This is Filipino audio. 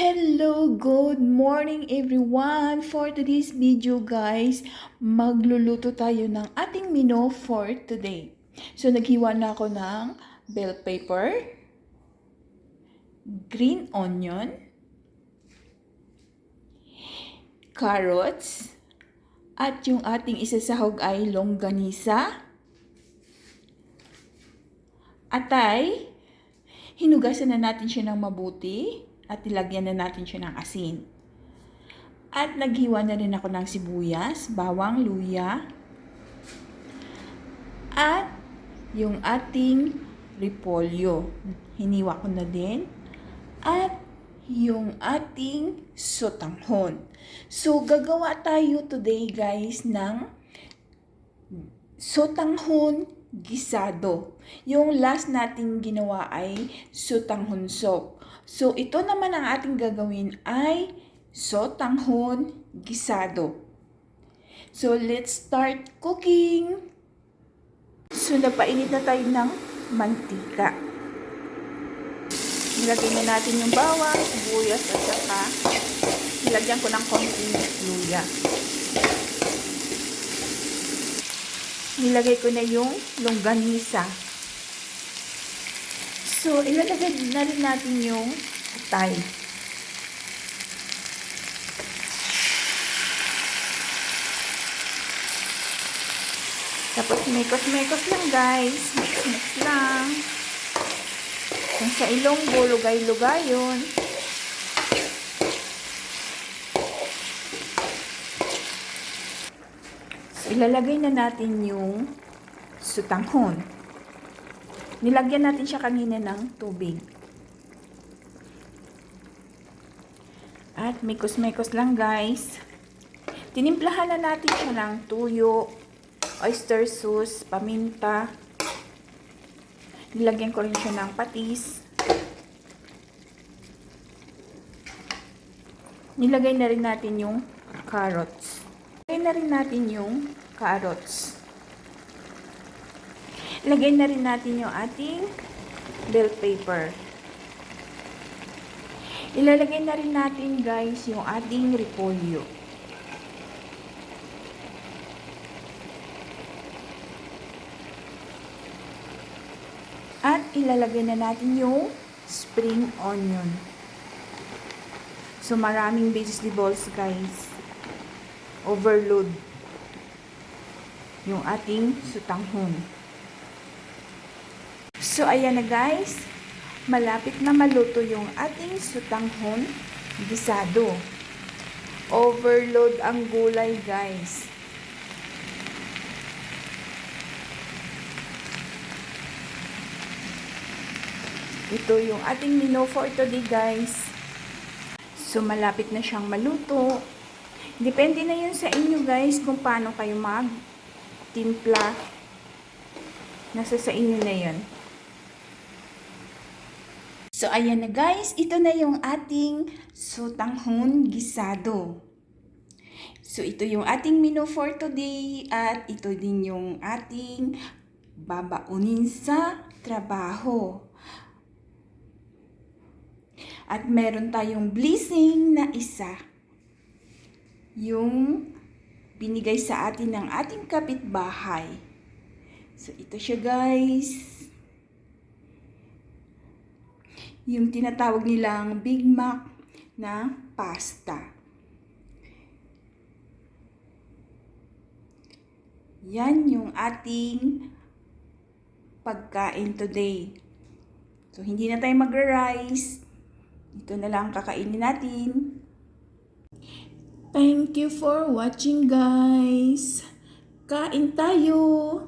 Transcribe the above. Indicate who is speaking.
Speaker 1: Hello, good morning everyone! For today's video guys, magluluto tayo ng ating menu for today. So naghiwa na ako ng bell pepper, green onion, carrots, at yung ating isasahog ay longganisa, atay, hinugasan na natin siya ng mabuti, at ilagyan na natin siya ng asin. At naghiwa na rin ako ng sibuyas, bawang, luya. At yung ating repolyo. Hiniwa ko na din. At yung ating sotanghon. So, gagawa tayo today guys ng sotanghon gisado. Yung last nating ginawa ay sotanghon soup. So, ito naman ang ating gagawin ay sotanghon gisado. So, let's start cooking! So, napainit na tayo ng mantika. Nilagay na natin yung bawang, sibuyas, at saka nilagyan ko ng konting luya. Nilagay ko na yung longganisa. So, ilalagay na rin natin yung atay. Tapos, mekos-mekos lang guys. Mix-mix lang. Kung sa Ilonggo, lugay-lugayon. So, ilalagay na natin yung sotanghon. Nilagyan natin siya kanina ng tubig. At mekos-mekos lang guys. Tinimplahan na natin siya ng tuyo, oyster sauce, paminta. Nilagyan ko rin siya ng patis. Nilagay na rin natin yung carrots. Nilagay na rin natin yung carrots. Lagay na rin natin yung ating bell pepper. Ilalagay na rin natin guys yung ating repolyo. At ilalagay na natin yung spring onion. So maraming vegetables guys. Overload yung ating sotanghon. So, ayan na guys. Malapit na maluto yung ating sotanghon gisado. Overload ang gulay guys. Ito yung ating menu for today guys. So, malapit na siyang maluto. Depende na yun sa inyo guys kung paano kayo mag-timpla. Nasa sa inyo na yun. So, ayan na guys. Ito na yung ating sotanghon gisado. So, ito yung ating menu for today. At ito din yung ating babaunin sa trabaho. At meron tayong blessing na isa. Yung binigay sa atin ng ating kapitbahay. So, ito siya guys. Yung tinatawag nilang Big Mac na pasta. Yan yung ating pagkain today. So, hindi na tayo magra-rice. Ito na lang kakainin natin. Thank you for watching guys. Kain tayo!